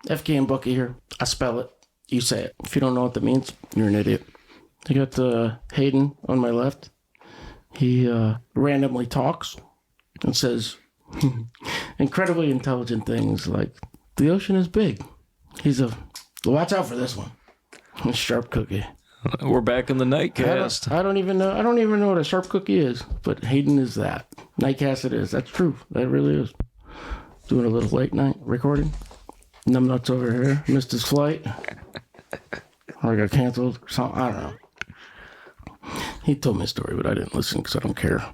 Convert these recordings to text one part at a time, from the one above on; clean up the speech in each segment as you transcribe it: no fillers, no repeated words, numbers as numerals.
Fknbucky here. I spell it. You say it. If you don't know what that means, you're an idiot. I got Hayden on my left. He randomly talks and says incredibly intelligent things like, the ocean is big. Watch out for this one. A sharp cookie. We're back in the Nightcast. I don't even know what a sharp cookie is, but Hayden is that. Nightcast it is. That's true. That really is. Doing a little late night recording. Numbnuts over here. Missed his flight. Or got canceled or something. I don't know. He told me a story, but I didn't listen because I don't care.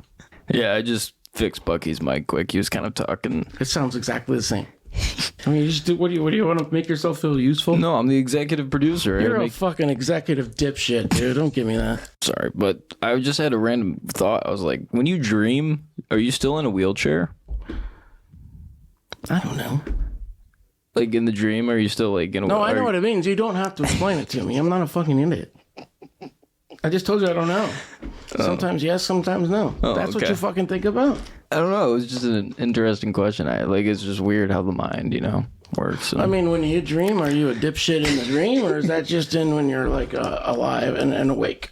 Yeah, I just fixed Bucky's mic quick. He was kind of talking. It sounds exactly the same. I mean, you just do. What do you want to make yourself feel useful? No, I'm the executive producer. You're a fucking executive dipshit, dude. Don't give me that. Sorry, but I just had a random thought. I was like, when you dream, are you still in a wheelchair? I don't know. Like in the dream, are you still like in a? No, I know what it means. You don't have to explain it to me. I'm not a fucking idiot. I just told you I don't know. Sometimes yes, sometimes no. That's okay. What you fucking think about. I don't know. It was just an interesting question. It's just weird how the mind, works. I mean, when you dream, are you a dipshit in the dream, or is that just in when you're like alive and awake?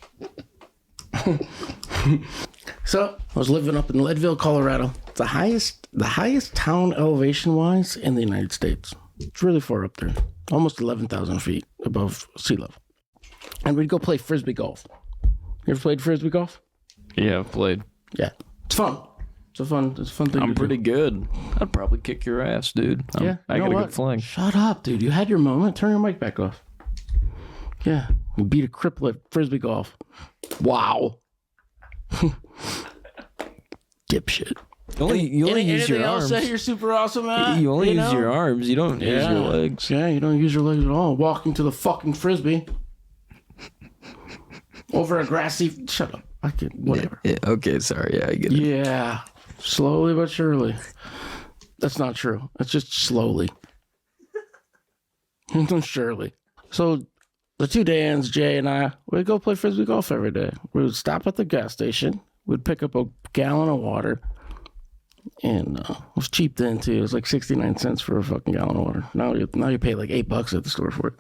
So I was living up in Leadville, Colorado. It's the highest town elevation-wise in the United States. It's really far up there, almost 11,000 feet above sea level. And we'd go play frisbee golf. You ever played frisbee golf? Yeah, I've played. Yeah, it's fun. It's a fun thing. I'm pretty good. I'd probably kick your ass, dude. I got a good fling. Shut up, dude. You had your moment. Turn your mic back off. Yeah, you beat a cripple at frisbee golf. Wow. Dipshit. You only use your arms. Else that you're super awesome at? You only use your arms. You don't use your legs. Yeah, you don't use your legs at all. Walking to the fucking frisbee. Over a grassy... Shut up. I can... Whatever. Yeah, okay, sorry. Yeah, I get it. Yeah. Slowly but surely. That's not true. It's just slowly. Surely. So, the two Dans, Jay and I, we'd go play frisbee golf every day. We would stop at the gas station. We'd pick up a gallon of water. And it was cheap then, too. It was like 69 cents for a fucking gallon of water. Now you pay like $8 at the store for it.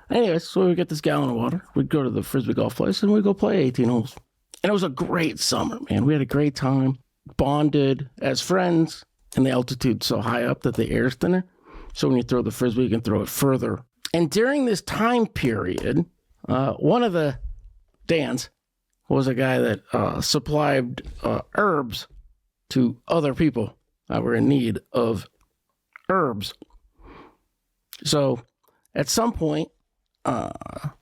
Anyways, so we get this gallon of water. We'd go to the frisbee golf place and we'd go play 18 holes. And it was a great summer, man. We had a great time. Bonded as friends. And the altitude's so high up that the air's thinner. So when you throw the frisbee, you can throw it further. And during this time period, one of the Dans was a guy that supplied herbs to other people that were in need of herbs. So at some point,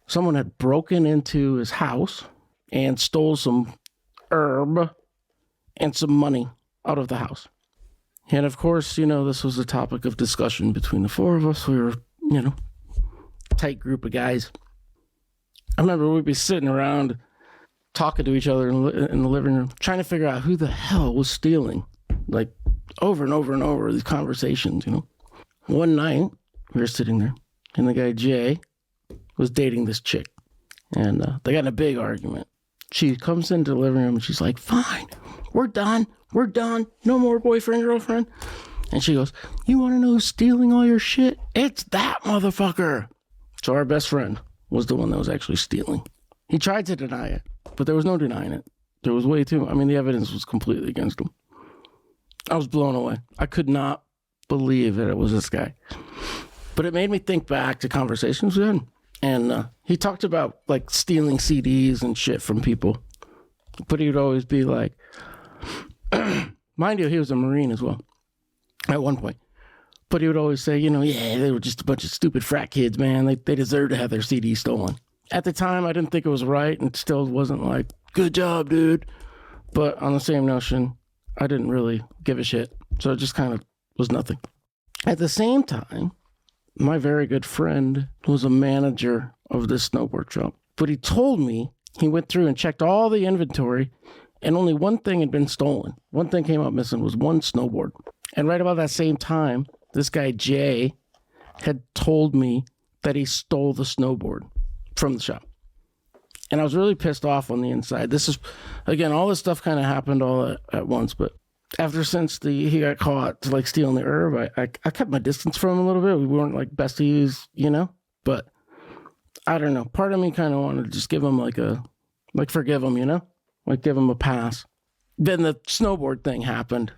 someone had broken into his house and stole some herb and some money out of the house. And of course, this was a topic of discussion between the four of us. We were, tight group of guys. I remember we'd be sitting around talking to each other in the living room, trying to figure out who the hell was stealing, like over and over and over, these conversations, One night, we were sitting there, and the guy, Jay, was dating this chick, and they got in a big argument. She comes into the living room, and she's like, fine, we're done, no more boyfriend, girlfriend. And she goes, you want to know who's stealing all your shit? It's that motherfucker. So our best friend was the one that was actually stealing. He tried to deny it, but there was no denying it. There was way too... the evidence was completely against him. I was blown away. I could not believe that it was this guy. But it made me think back to conversations we had. And he talked about, like, stealing CDs and shit from people. But he would always be like... Mind you, he was a Marine as well. At one point. But he would always say, yeah, they were just a bunch of stupid frat kids, man. They deserve to have their CD stolen. At the time, I didn't think it was right, and still wasn't like, good job, dude. But on the same notion, I didn't really give a shit. So it just kind of was nothing. At the same time, my very good friend was a manager of this snowboard shop. But he told me he went through and checked all the inventory, and only one thing had been stolen. One thing came up missing was one snowboard. And right about that same time, this guy, Jay, had told me that he stole the snowboard from the shop. And I was really pissed off on the inside. This is, again, all this stuff kind of happened all at once, but since he got caught like stealing the herb, I kept my distance from him a little bit. We weren't like besties, but I don't know. Part of me kind of wanted to just give him forgive him, like give him a pass. Then the snowboard thing happened,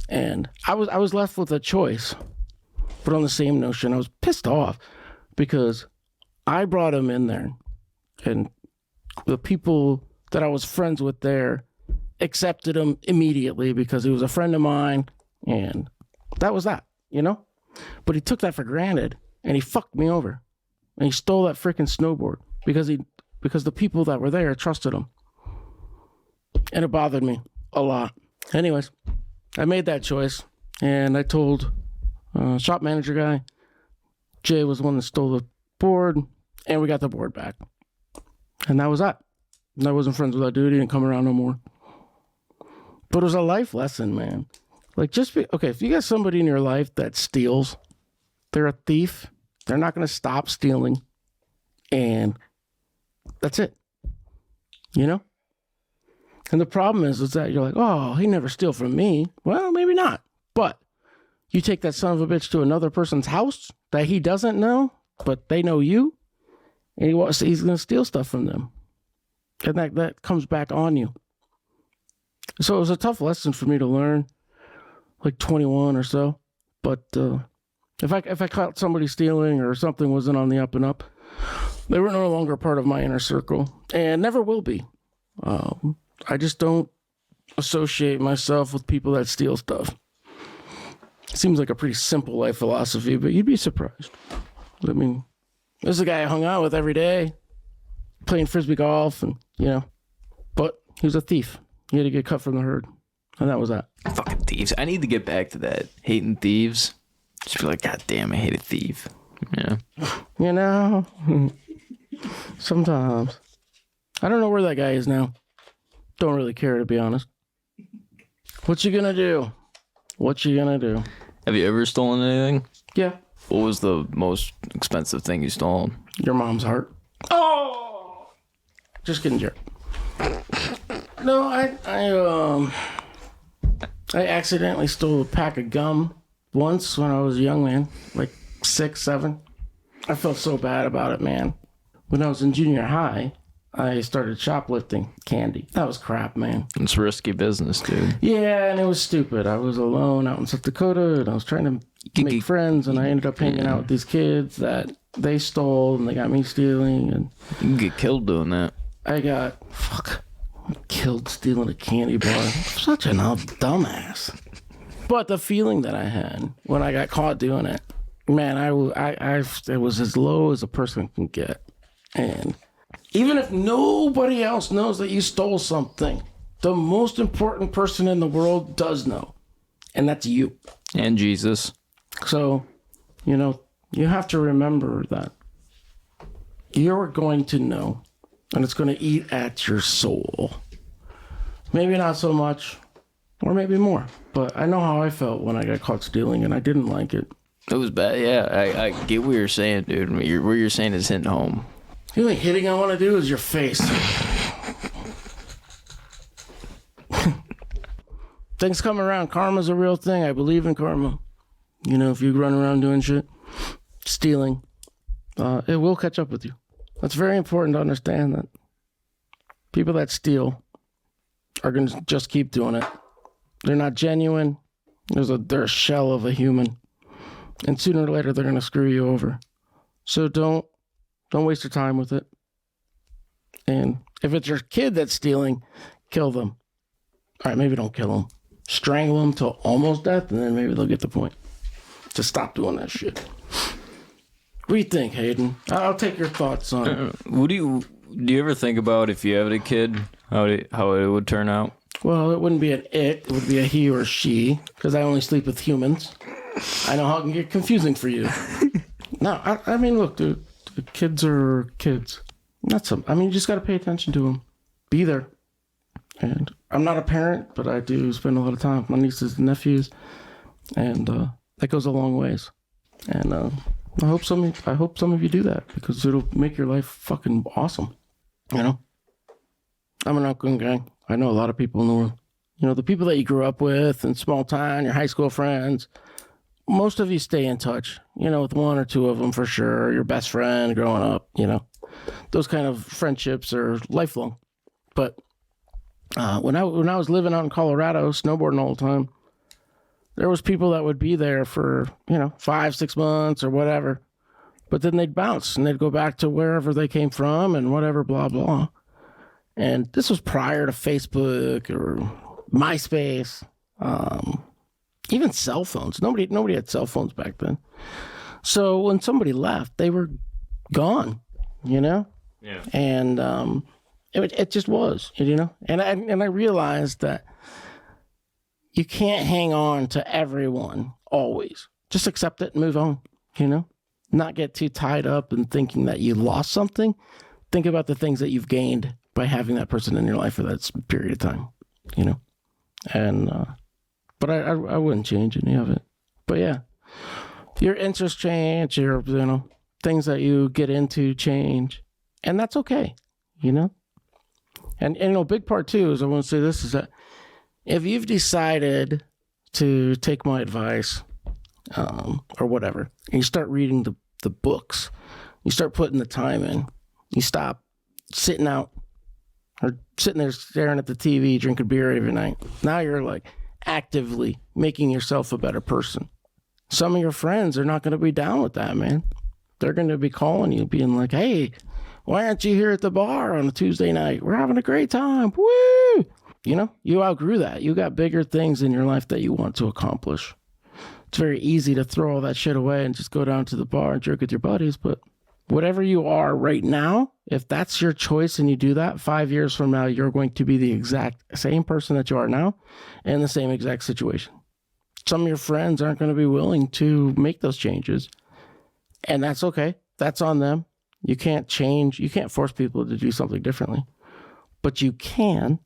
and I was left with a choice. But on the same notion, I was pissed off because I brought him in there, and the people that I was friends with there accepted him immediately because he was a friend of mine, and that was that, But he took that for granted, and he fucked me over, and he stole that freaking snowboard because the people that were there trusted him, and it bothered me a lot. Anyways, I made that choice, and I told shop manager guy, Jay was the one that stole the board, and we got the board back, and that was that. And I wasn't friends with that dude. He didn't come around no more. But it was a life lesson, man. Like, if you got somebody in your life that steals, they're a thief, they're not going to stop stealing, and that's it, And the problem is that you're like, oh, he never steal from me. Well, maybe not. But you take that son of a bitch to another person's house that he doesn't know, but they know you, and he's going to steal stuff from them. And that comes back on you. So it was a tough lesson for me to learn, like 21 or so. But if I caught somebody stealing or something wasn't on the up and up, they were no longer part of my inner circle, and never will be. I just don't associate myself with people that steal stuff. It seems like a pretty simple life philosophy, but you'd be surprised. I mean, this is a guy I hung out with every day, playing frisbee golf, and but he was a thief. He had to get cut from the herd, and that was that. Fucking thieves. I need to get back to that. Hating thieves. Just be like, God damn, I hate a thief. Yeah. Sometimes. I don't know where that guy is now. Don't really care, to be honest. What you gonna do? Have you ever stolen anything? Yeah. What was the most expensive thing you stole? Your mom's heart. Oh! Just kidding, Jared. No, I accidentally stole a pack of gum once when I was a young man, like 6, 7. I felt so bad about it, man. When I was in junior high, I started shoplifting candy. That was crap, man. It's risky business, dude. Yeah, and it was stupid. I was alone out in South Dakota, and I was trying to make friends, and I ended up hanging out with these kids that they stole, and they got me stealing. And you can get killed doing that. I got killed stealing a candy bar. Such an old dumbass. But the feeling that I had when I got caught doing it, man, it was as low as a person can get. And even if nobody else knows that you stole something, the most important person in the world does know, and that's you. And Jesus. So, you have to remember that you're going to know, and it's going to eat at your soul. Maybe not so much, or maybe more, but I know how I felt when I got caught stealing, and I didn't like it. It was bad, yeah. I get what you're saying, dude. What you're saying is hitting home. The only hitting I want to do is your face. Things come around. Karma's a real thing. I believe in karma. If you run around doing shit, stealing, it will catch up with you. That's very important to understand that people that steal are going to just keep doing it. They're not genuine. They're a shell of a human. And sooner or later, they're going to screw you over. So don't waste your time with it. And if it's your kid that's stealing, kill them. All right, maybe don't kill them. Strangle them till almost death, and then maybe they'll get the point. Just stop doing that shit. What do you think, Hayden? I'll take your thoughts on it. Do you ever think about if you have a kid, how it would turn out? Well, it wouldn't be an it would be a he or she, because I only sleep with humans. I know how it can get confusing for you. No, I mean, look, dude, kids are kids. You just got to pay attention to them. Be there. And I'm not a parent, but I do spend a lot of time with my nieces and nephews, and that goes a long ways. And I hope some of you do that, because it'll make your life fucking awesome. I'm an outgoing guy. I know a lot of people in the world. You know, the people that you grew up with in small town, your high school friends, most of you stay in touch, you know, with one or two of them for sure. Your best friend growing up, you know, those kind of friendships are lifelong. But when I was living out in Colorado, snowboarding all the time, there was people that would be there for, you know, 5-6 months or whatever. But then they'd bounce and they'd go back to wherever they came from and whatever, blah, blah. And this was prior to Facebook or MySpace, even cell phones. Nobody had cell phones back then. So when somebody left, they were gone, you know? Yeah. And it just was, you know? And I realized that you can't hang on to everyone always. Just accept it and move on, you know? Not get too tied up in thinking that you lost something. Think about the things that you've gained by having that person in your life for that period of time, you know? And, but I wouldn't change any of it. But yeah, your interests change, your, you know, things that you get into change. And that's okay, you know? And you know, a big part too is I want to say this is that if you've decided to take my advice, or whatever, and you start reading the books, you start putting the time in, you stop sitting out or sitting there staring at the TV, drinking beer every night. Now you're like actively making yourself a better person. Some of your friends are not going to be down with that, man. They're going to be calling you, being like, hey, why aren't you here at the bar on a Tuesday night? We're having a great time. Woo! You know, you outgrew that. You got bigger things in your life that you want to accomplish. It's very easy to throw all that shit away and just go down to the bar and drink with your buddies. But whatever you are right now, if that's your choice and you do that, 5 years from now, you're going to be the exact same person that you are now in the same exact situation. Some of your friends aren't going to be willing to make those changes. And that's okay. That's on them. You can't change. You can't force people to do something differently. But you can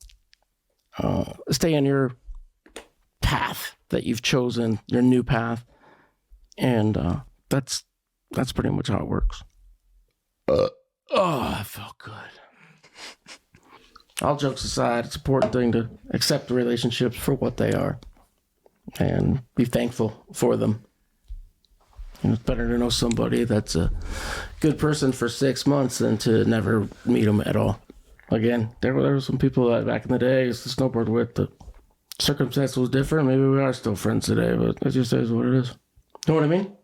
stay on your path that you've chosen, your new path. And that's pretty much how it works. Oh, I felt good. All jokes aside, it's an important thing to accept the relationships for what they are and be thankful for them. And it's better to know somebody that's a good person for 6 months than to never meet them at all. Again, there were some people that back in the day I used to snowboard with. The circumstance was different. Maybe we are still friends today, but it just is what it is. You know what I mean?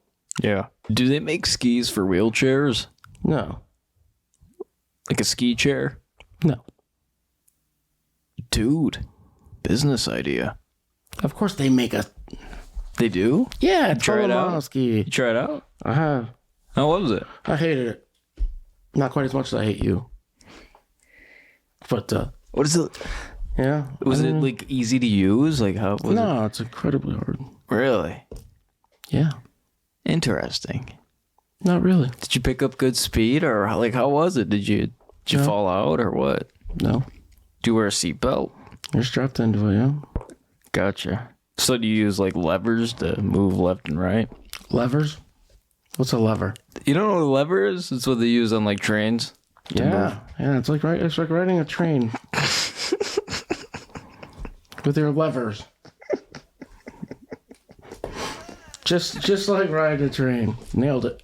Yeah. Do they make skis for wheelchairs? No. Like a ski chair? No. Dude, business idea. Of course they make a... They do? Yeah, try it out. Ski. You try it out? I have. How was it? I hated it. Not quite as much as I hate you. But, what is it? Yeah. Was it like easy to use? Like how was it? No, it's incredibly hard. Really? Yeah. Interesting. Not really. Did you pick up good speed or like how was it? Did you fall out or what? No. Do you wear a seatbelt? You're strapped into it, yeah. Gotcha. So do you use like levers to move left and right? Levers? What's a lever? You don't know what a lever is? It's what they use on like trains. Yeah. Yeah, it's like riding a train. With your levers. Just like riding a train. Nailed it.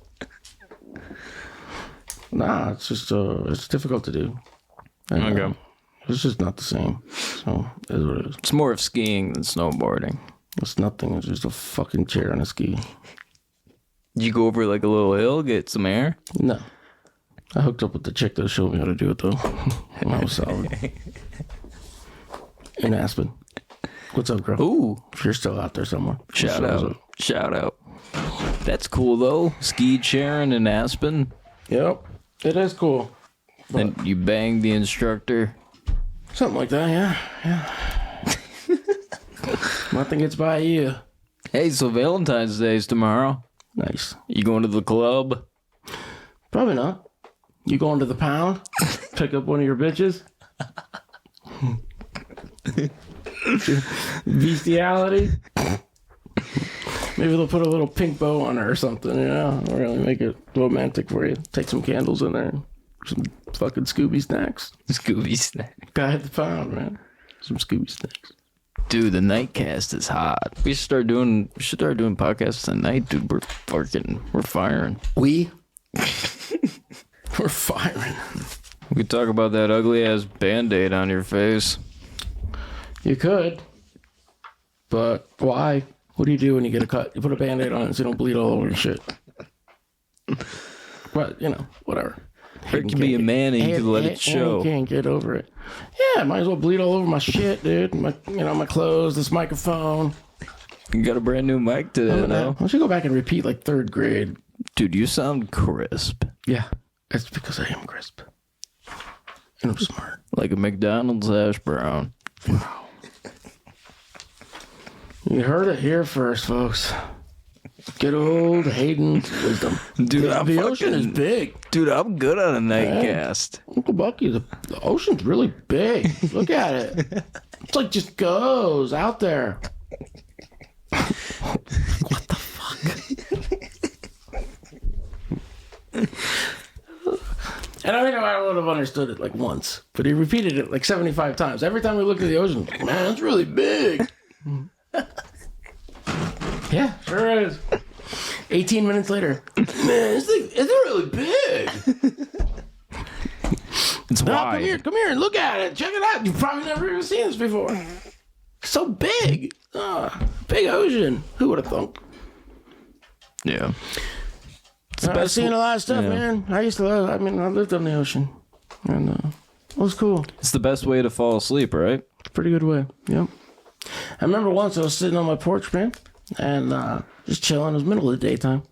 Nah, it's just it's difficult to do. And, Okay. It's just not the same. So it is what it is. It's more of skiing than snowboarding. It's nothing. It's just a fucking chair on a ski. Did you go over like a little hill, get some air? No. I hooked up with the chick that showed me how to do it though. And I was solid. In Aspen. What's up, girl? Ooh. If you're still out there somewhere. Shout out. That's cool though. Ski sharing in Aspen. Yep. It is cool. And you banged the instructor. Something like that, yeah. Nothing gets by you. Hey, so Valentine's Day is tomorrow. Nice. You going to the club? Probably not. You going to the pound? Pick up one of your bitches? Bestiality? Maybe they'll put a little pink bow on her or something, you know? Really make it romantic for you. Take some candles in there. Some fucking Scooby snacks. Scooby snack. Guy at the pound, man. Some Scooby snacks. Dude, the Nightcast is hot. We should start doing podcasts at night, dude. We're firing. We're firing. We could talk about that ugly ass Band-Aid on your face. You could. But why? What do you do when you get a cut? You put a Band-Aid on it so you don't bleed all over your shit. But, whatever. Or it can be a man and you can let it show. You can't get over it. Yeah, might as well bleed all over my shit, dude. My clothes, this microphone. You got a brand new mic today, though. I should go back and repeat like 3rd grade. Dude, you sound crisp. Yeah, that's because I am crisp. And I'm smart. Like a McDonald's hash brown. Wow. You heard it here first, folks. Good old Hayden's wisdom. Dude, the ocean is big. Dude, I'm good on a Nightcast. Uncle Bucky, the ocean's really big. Look at it. It's like just goes out there. What the fuck? And I think I would have understood it like once, but he repeated it like 75 times. Every time we looked at the ocean, like, man, it's really big. Yeah, sure is. 18 minutes later, man, it's really big. It's wide. Come here and look at it. Check it out. You've probably never even seen this before. So big. Big ocean. Who would have thunk? Yeah. I've seen a lot of stuff, man. I lived on the ocean. And it was cool. It's the best way to fall asleep, right? It's a pretty good way. Yep. I remember once I was sitting on my porch, man, and just chilling. It was middle of the daytime.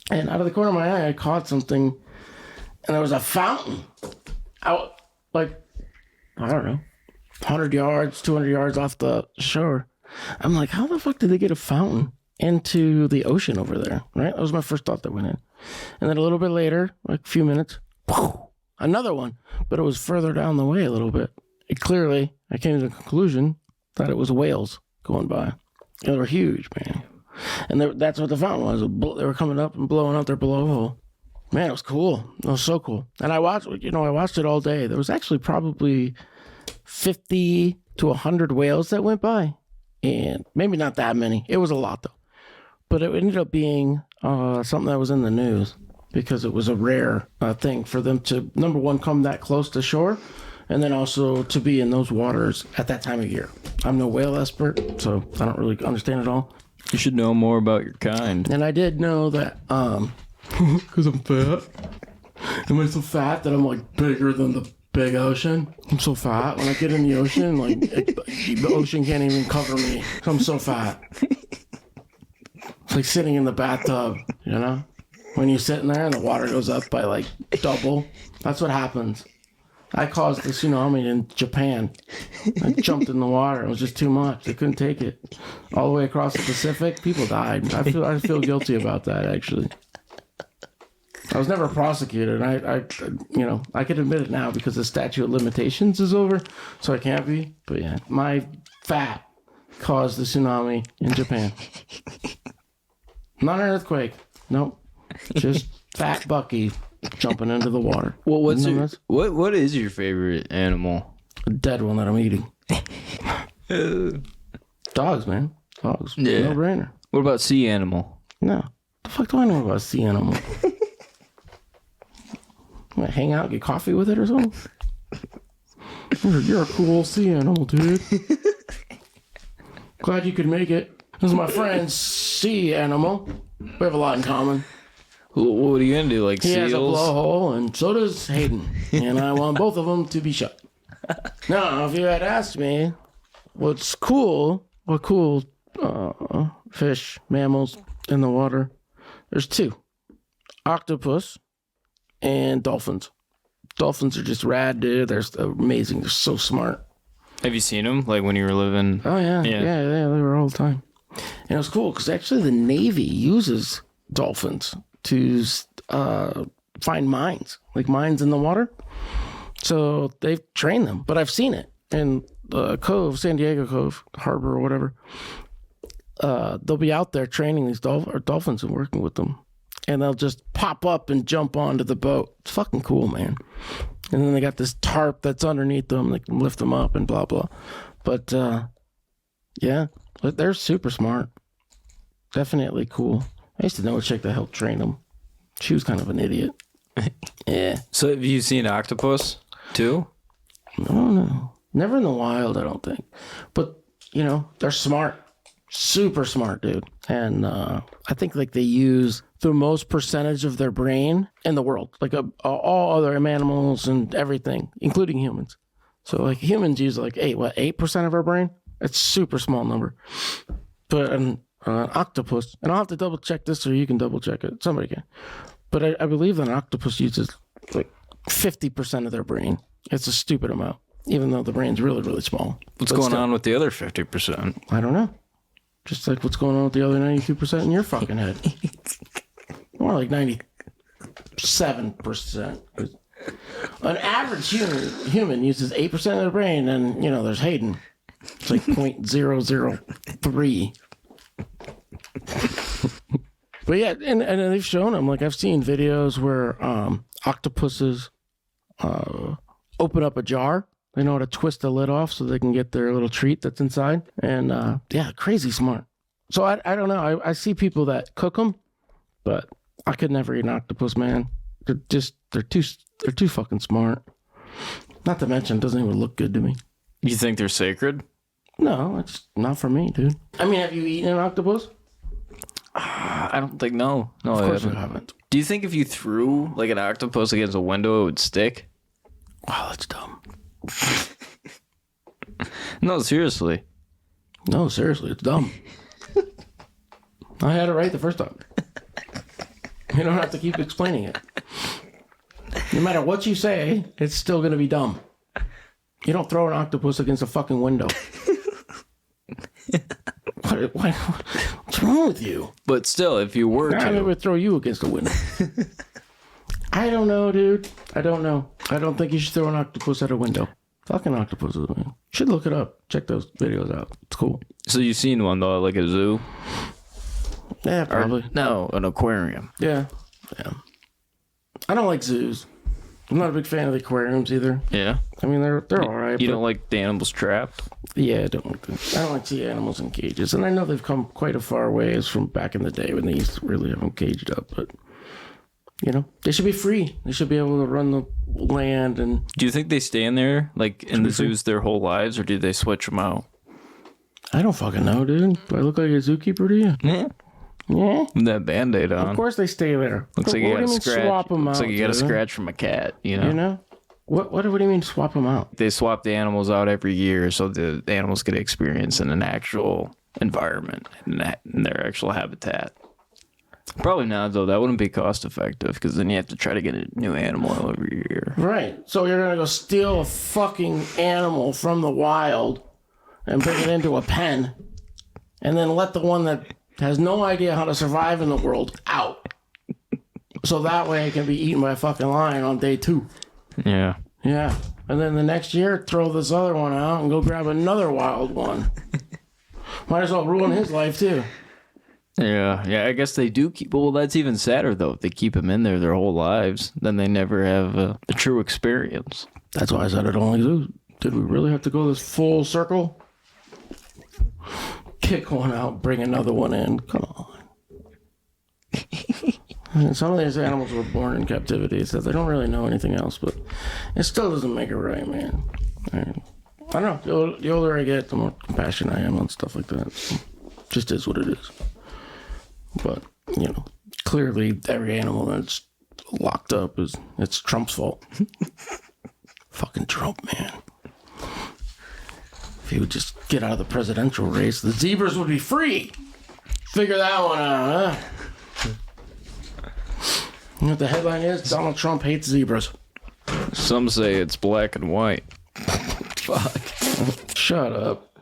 And out of the corner of my eye, I caught something, and there was a fountain out, like, I don't know, 100 yards, 200 yards off the shore. I'm like, how the fuck did they get a fountain into the ocean over there, right? That was my first thought that went in. And then a little bit later, like a few minutes, another one, but it was further down the way a little bit. Clearly, I came to the conclusion that it was whales going by. They were huge, man. And that's what the fountain was. They were coming up and blowing out their blowhole. Man, it was cool. It was so cool. And I watched it all day. There was actually probably 50 to 100 whales that went by. And maybe not that many. It was a lot, though. But it ended up being something that was in the news because it was a rare thing for them to, number one, come that close to shore, and then also to be in those waters at that time of year. I'm no whale expert, so I don't really understand it all. You should know more about your kind. And I did know that, because I'm fat. Am I so fat that I'm like bigger than the big ocean? I'm so fat. When I get in the ocean, like the ocean can't even cover me. I'm so fat. It's like sitting in the bathtub, When you're sitting there and the water goes up by like double. That's what happens. I caused the tsunami in Japan. I jumped in the water. It was just too much. They couldn't take it. All the way across the Pacific, people died. I feel guilty about that, actually. I was never prosecuted. I could admit it now because the statute of limitations is over, so I can't be. But yeah, my fat caused the tsunami in Japan. Not an earthquake. Nope. Just Fat Bucky jumping into the water. Well, what is your favorite animal? A dead one that I'm eating. Dogs, man. Dogs. Yeah. No brainer. What about sea animal? No. The fuck do I know about a sea animal? I'm gonna hang out, get coffee with it or something? You're a cool sea animal, dude. Glad you could make it. This is my friend, sea animal. We have a lot in common. What are you gonna do? Like he seals? Has a blowhole, and so does Hayden. And I want both of them to be shut. Now, if you had asked me, what cool fish, mammals in the water, there's two: octopus and dolphins. Dolphins are just rad, dude. They're amazing. They're so smart. Have you seen them? Like when you were living? Oh yeah. They were all the time. And it was cool because actually the Navy uses dolphins to find mines, like mines in the water. So they've trained them, but I've seen it in the Cove, San Diego Cove, harbor or whatever. They'll be out there training these dolphins and working with them. And they'll just pop up and jump onto the boat. It's fucking cool, man. And then they got this tarp that's underneath them. They can lift them up and blah, blah. But Yeah, but they're super smart. Definitely cool. I used to know a chick that helped train them. She was kind of an idiot. Yeah. So have you seen octopus too? I don't know. Never in the wild, I don't think. But, you know, they're smart. Super smart, dude. And I think like they use the most percentage of their brain in the world. Like all other animals and everything, including humans. So like humans use like 8% of our brain? It's a super small number. But an octopus, and I'll have to double check this or you can double check it. Somebody can. But I believe that an octopus uses like 50% of their brain. It's a stupid amount, even though the brain's really, really small. What's going on with the other 50%? I don't know. Just like what's going on with the other 92% in your fucking head. More like 97%. An average human uses 8% of their brain, and, you know, there's Hayden. It's like 0.003. But yeah, and they've shown them. Like, I've seen videos where octopuses open up a jar. They know how to twist the lid off so they can get their little treat that's inside. And yeah, crazy smart. So I don't know. I see people that cook them, but I could never eat an octopus, man. They're too fucking smart. Not to mention, it doesn't even look good to me. You think they're sacred? No, it's not for me, dude. I mean, have you eaten an octopus? I don't think no. No, Of course I you haven't. Do you think if you threw like an octopus against a window, it would stick? Wow, that's dumb. No, seriously. No, seriously, it's dumb. I had it right the first time. You don't have to keep explaining it. No matter what you say, it's still going to be dumb. You don't throw an octopus against a fucking window. What's wrong with you? But still, if you were I to, would throw you against a window. I don't know, dude. I don't know. I don't think you should throw an octopus at a window. Fucking octopuses, man. You should look it up. Check those videos out. It's cool. So you've seen one though, like a zoo? Yeah, probably. No, an aquarium. Yeah. I don't like zoos. I'm not a big fan of the aquariums either. Yeah. I mean, they're all right. You don't like the animals trapped? Yeah, I don't like them. I don't like to see animals in cages. And I know they've come quite a far ways from back in the day when they used to really have them caged up. But, you know, they should be free. They should be able to run the land. And Do you think they stay in there, like in the zoos, their whole lives, or do they switch them out? I don't fucking know, dude. Do I look like a zookeeper to you? Yeah. Yeah. That Band-Aid on. Of course they stay there. Looks like you got a scratch. Swap them Looks out, like you got a dude? scratch from a cat. You know. You know? What do you mean swap them out? They swap the animals out every year so the animals get experience in an actual environment in their actual habitat. Probably not, though. That wouldn't be cost effective because then you have to try to get a new animal every year. Right. So you're going to go steal a fucking animal from the wild and bring it into a pen and then let the one that has no idea how to survive in the world out. So that way it can be eaten by a fucking lion on day 2. Yeah. Yeah. And then the next year, throw this other one out and go grab another wild one. Might as well ruin his life, too. Yeah. Yeah, I guess they do keep... Well, that's even sadder, though. If they keep them in there their whole lives, then they never have a true experience. That's why I said I don't like zoos. Did we really have to go this full circle? Kick one out, bring another one in. Come on. And some of these animals were born in captivity, so they don't really know anything else, but it still doesn't make it right, man. I don't know. The older I get, the more compassionate I am on stuff like that. So just is what it is. But, you know, clearly every animal that's locked up it's Trump's fault. Fucking Trump, man. If he would just get out of the presidential race, the zebras would be free. Figure that one out, huh? You know what the headline is? Donald Trump hates zebras. Some say it's black and white. Fuck. Shut up.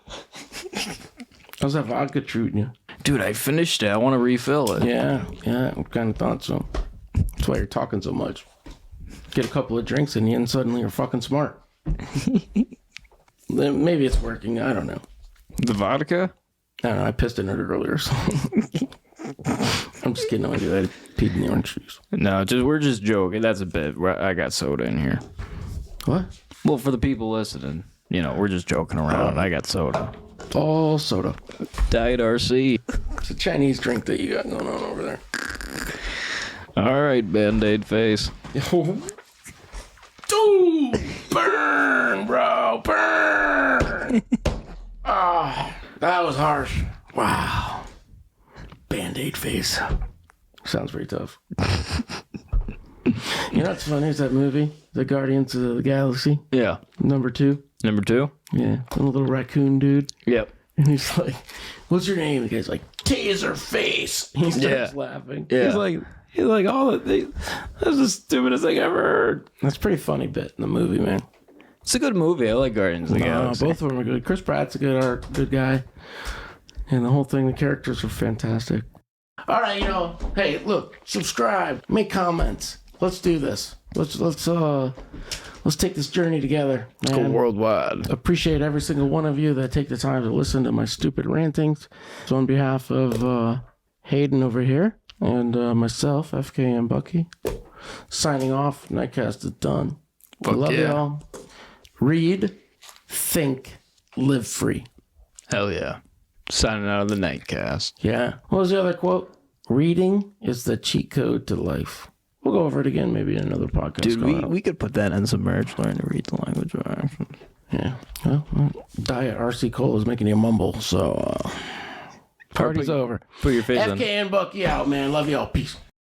How's that vodka treating you? Dude, I finished it. I want to refill it. Yeah, I kind of thought so. That's why you're talking so much. Get a couple of drinks in you and suddenly you're fucking smart. Maybe it's working. I don't know. The vodka? I don't know. I pissed in it earlier, so... I'm just kidding. I peed in the orange juice. No, we're just joking. That's a bit. I got soda in here. What? Well, for the people listening, you know, we're just joking around. I got soda. All soda. Diet RC. It's a Chinese drink that you got going on over there. All right, Band-Aid face. Ooh, burn, bro, burn. Ah, that was harsh. Wow. Band-Aid face. Sounds pretty tough. You know what's funny is that movie, The Guardians of the Galaxy, Yeah. number 2. Number 2? Yeah, the little raccoon dude. Yep. And he's like, "What's your name?" The guy's like, "Taser Face." He starts laughing. Yeah. He's like, "Oh, that's the stupidest thing I ever heard." That's a pretty funny bit in the movie, man. It's a good movie. I like Guardians of the Galaxy. Both of them are good. Chris Pratt's a good guy, and the whole thing, the characters are fantastic. All right, hey, look, subscribe, make comments. Let's do this. Let's take this journey together. Let's go worldwide. Appreciate every single one of you that take the time to listen to my stupid rantings. So on behalf of Hayden over here and myself, Fknbucky, signing off. Nightcast is done. Fuck Love yeah. y'all. Read, think, live free. Hell yeah. Signing out of the Nightcast. Yeah. What was the other quote? Reading is the cheat code to life. We'll go over it again maybe in another podcast. Dude, we could put that in some merch. Learn to read the language of actions. Yeah. Well, Diet RC Cola is making you mumble, so party's over. Put your face on. FK and Bucky out, man. Love y'all. Peace.